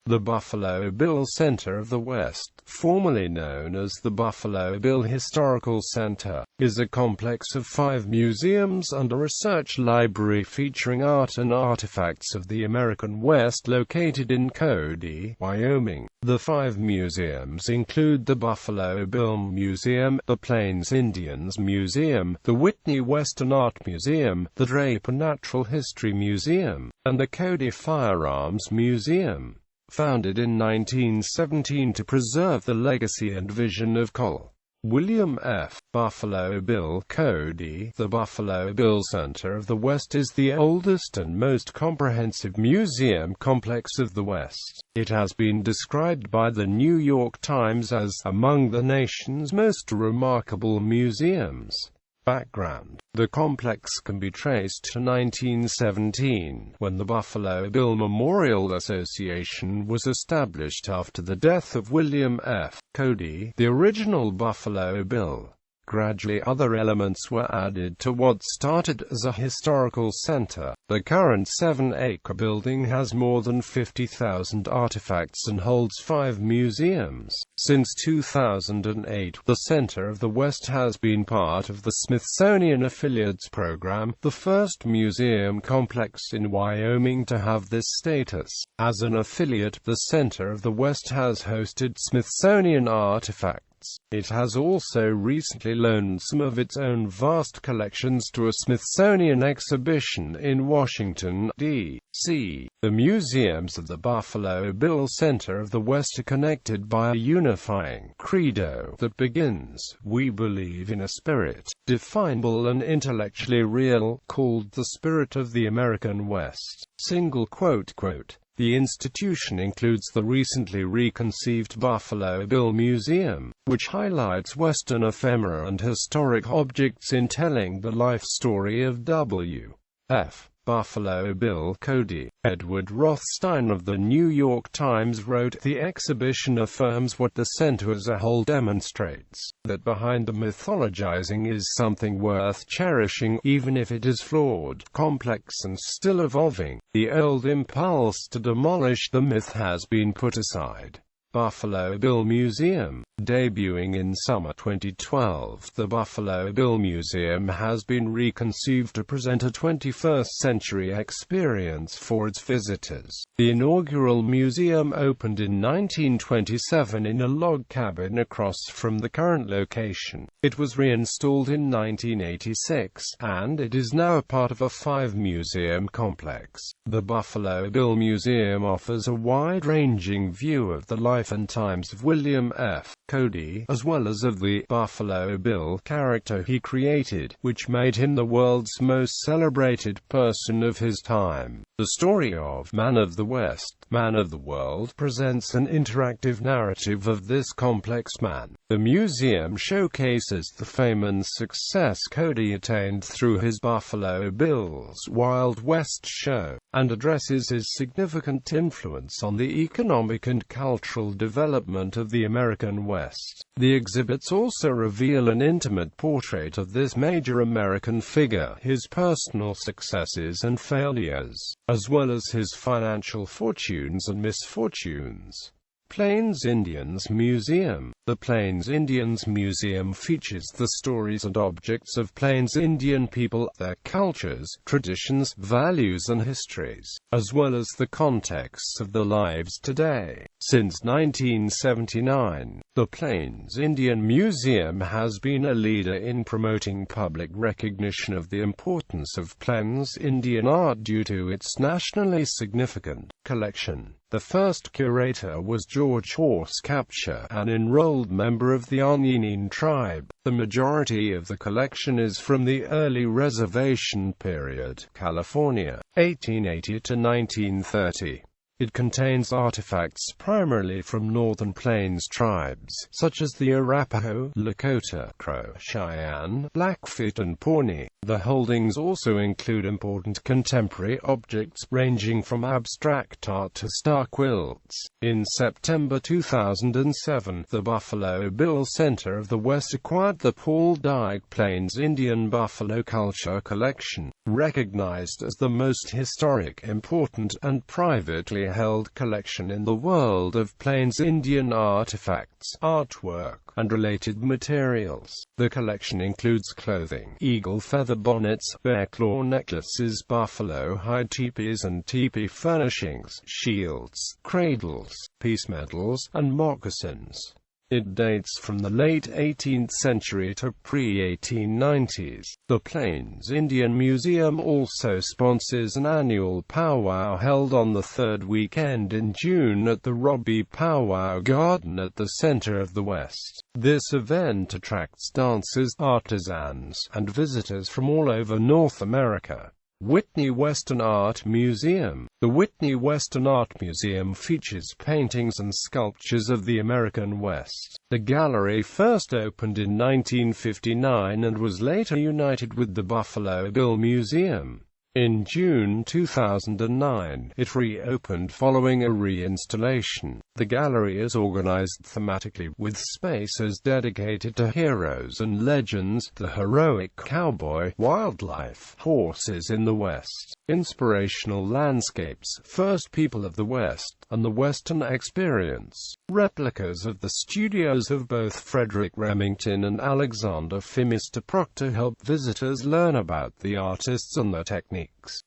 The Buffalo Bill Center of the West, formerly known as the Buffalo Bill Historical Center, is a complex of 5 museums and a research library featuring art and artifacts of the American West located in Cody, Wyoming. The 5 museums include the Buffalo Bill Museum, the Plains Indians Museum, the Whitney Western Art Museum, the Draper Natural History Museum, and the Cody Firearms Museum. Founded in 1917 to preserve the legacy and vision of Col.William F. Buffalo Bill Cody, the Buffalo Bill Center of the West is the oldest and most comprehensive museum complex of the West. It has been described by the New York Times as among the nation's most remarkable museums. Background: the complex can be traced to 1917, when the Buffalo Bill Memorial Association was established after the death of William F. Cody, the original Buffalo Bill. Gradually other elements were added to what started as a historical center. The current 7-acre building has more than 50,000 artifacts and holds 5 museums. Since 2008, the Center of the West has been part of the Smithsonian Affiliates Program, the first museum complex in Wyoming to have this status. As an affiliate, the Center of the West has hosted Smithsonian artifacts. It has also recently loaned some of its own vast collections to a Smithsonian exhibition in Washington, D.C. The museums of the Buffalo Bill Center of the West are connected by a unifying credo that begins, "We believe in a spirit, definable and intellectually real, called the spirit of the American West." The institution includes the recently reconceived Buffalo Bill Museum, which highlights Western ephemera and historic objects in telling the life story of W.F. Buffalo Bill Cody. Edward Rothstein of the New York Times wrote, "The exhibition affirms what the center as a whole demonstrates, that behind the mythologizing is something worth cherishing, even if it is flawed, complex and still evolving. The old impulse to demolish the myth has been put aside." Buffalo Bill Museum. Debuting in summer 2012, the Buffalo Bill Museum has been reconceived to present a 21st-century experience for its visitors. The inaugural museum opened in 1927 in a log cabin across from the current location. It was reinstalled in 1986, and it is now a part of a 5-museum complex. The Buffalo Bill Museum offers a wide-ranging view of the life and times of William F. Cody, as well as of the Buffalo Bill character he created, which made him the world's most celebrated person of his time. The story of Man of the West, Man of the World presents an interactive narrative of this complex man. The museum showcases the fame and success Cody attained through his Buffalo Bill's Wild West show, and addresses his significant influence on the economic and cultural development of the American West. The exhibits also reveal an intimate portrait of this major American figure, his personal successes and failures, as well as his financial fortunes and misfortunes. Plains Indians Museum. The Plains Indians Museum features the stories and objects of Plains Indian people, their cultures, traditions, values and histories, as well as the contexts of their lives today. Since 1979, the Plains Indian Museum has been a leader in promoting public recognition of the importance of Plains Indian art due to its nationally significant collection. The first curator was George Horse Capture, an enrolled member of the Oniinin tribe. The majority of the collection is from the early reservation period, California, 1880 to 1930. It contains artifacts primarily from northern plains tribes, such as the Arapaho, Lakota, Crow, Cheyenne, Blackfoot and Pawnee. The holdings also include important contemporary objects, ranging from abstract art to star quilts. In September 2007, the Buffalo Bill Center of the West acquired the Paul Dyke Plains Indian Buffalo Culture Collection, recognized as the most historic, important, and privately privately held collection in the world of Plains Indian artifacts, artwork, and related materials. The collection includes clothing, eagle feather bonnets, bear claw necklaces, buffalo hide teepees and teepee furnishings, shields, cradles, peace medals, and moccasins. It dates from the late 18th century to pre-1890s. The Plains Indian Museum also sponsors an annual powwow held on the third weekend in June at the Robbie Powwow Garden at the center of the West. This event attracts dancers, artisans, and visitors from all over North America. Whitney Western Art Museum. The Whitney Western Art Museum features paintings and sculptures of the American West. The gallery first opened in 1959 and was later united with the Buffalo Bill Museum. In June 2009, it reopened following a reinstallation. The gallery is organized thematically, with spaces dedicated to heroes and legends, the heroic cowboy, wildlife, horses in the West, inspirational landscapes, first people of the West, and the Western experience. Replicas of the studios of both Frederick Remington and Alexander Phimister Proctor help visitors learn about the artists and their techniques.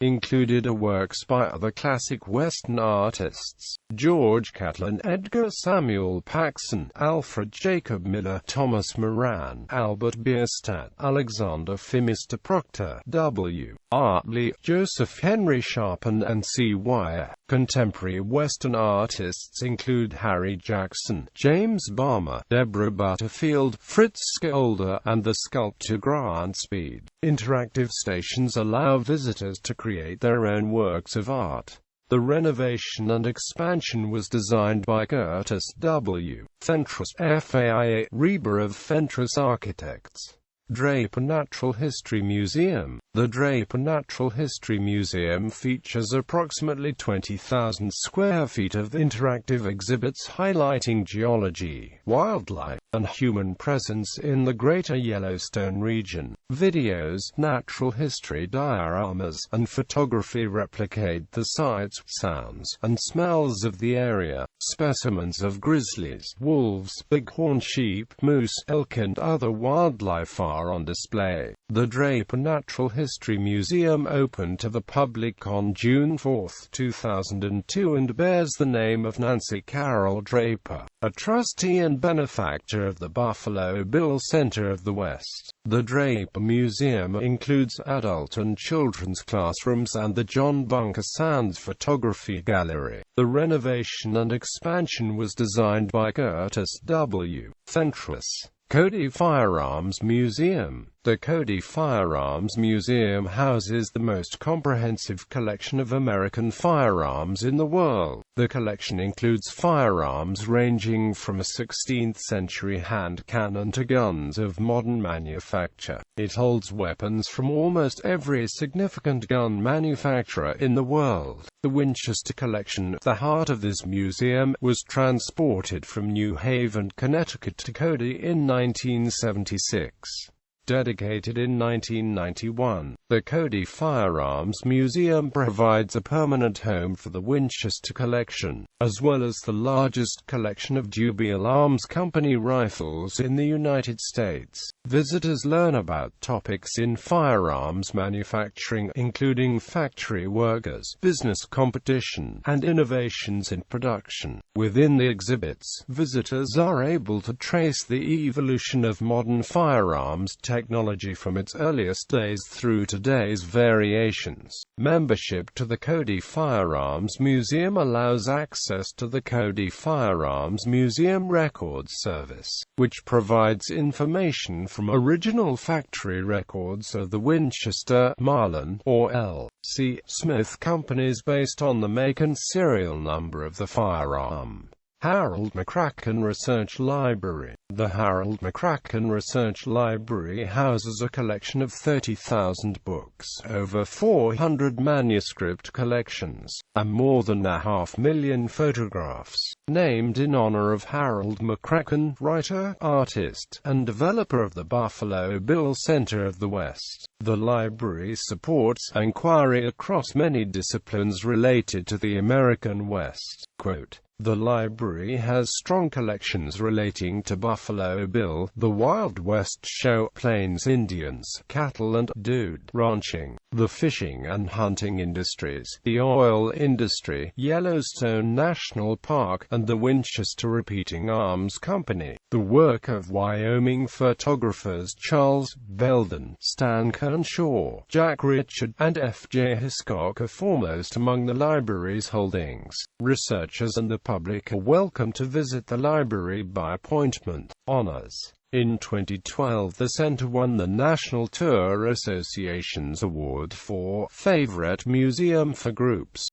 Included are works by other classic Western artists: George Catlin, Edgar Samuel Paxson, Alfred Jacob Miller, Thomas Moran, Albert Bierstadt, Alexander Phimister Proctor, W. Art Lee, Joseph Henry Sharpen, and C. Wire. Contemporary Western artists include Harry Jackson, James Balmer, Deborah Butterfield, Fritz Skolder, and the sculptor Grant Speed. Interactive stations allow visitors to create their own works of art. The renovation and expansion was designed by Curtis W. Fentress, FAIA, Reber of Fentress Architects. Draper Natural History Museum. The Draper Natural History Museum features approximately 20,000 square feet of interactive exhibits highlighting geology, wildlife, and human presence in the Greater Yellowstone region. Videos, natural history dioramas, and photography replicate the sights, sounds, and smells of the area. Specimens of grizzlies, wolves, bighorn sheep, moose, elk, and other wildlife are on display. The Draper Natural History Museum opened to the public on June 4, 2002 and bears the name of Nancy Carroll Draper, a trustee and benefactor of the Buffalo Bill Center of the West. The Draper Museum includes adult and children's classrooms and the John Bunker Sands Photography Gallery. The renovation and expansion was designed by Curtis W. Fentress. Cody Firearms Museum. The Cody Firearms Museum houses the most comprehensive collection of American firearms in the world. The collection includes firearms ranging from a 16th-century hand cannon to guns of modern manufacture. It holds weapons from almost every significant gun manufacturer in the world. The Winchester collection, the heart of this museum, was transported from New Haven, Connecticut to Cody in 1976. Dedicated in 1991, the Cody Firearms Museum provides a permanent home for the Winchester collection, as well as the largest collection of Dubiel Arms Company rifles in the United States. Visitors learn about topics in firearms manufacturing, including factory workers, business competition, and innovations in production. Within the exhibits, visitors are able to trace the evolution of modern firearms technology from its earliest days through today's variations. Membership to the Cody Firearms Museum allows access to the Cody Firearms Museum Records Service, which provides information from original factory records of the Winchester, Marlin, or L.C. Smith companies based on the make and serial number of the firearm. Harold McCracken Research Library. The Harold McCracken Research Library houses a collection of 30,000 books, over 400 manuscript collections, and more than 500,000 photographs. Named in honor of Harold McCracken, writer, artist, and developer of the Buffalo Bill Center of the West. The library supports inquiry across many disciplines related to the American West. Quote, "The library has strong collections relating to Buffalo Bill, the Wild West show, Plains Indians, cattle and dude ranching, the fishing and hunting industries, the oil industry, Yellowstone National Park, and the Winchester Repeating Arms Company. The work of Wyoming photographers Charles Belden, Stan Kearnshaw, Jack Richard, and F.J. Hiscock are foremost among the library's holdings. Researchers and the public are welcome to visit the library by appointment. Honors. In 2012, the center won the National Tour Association's award for Favorite Museum for Groups.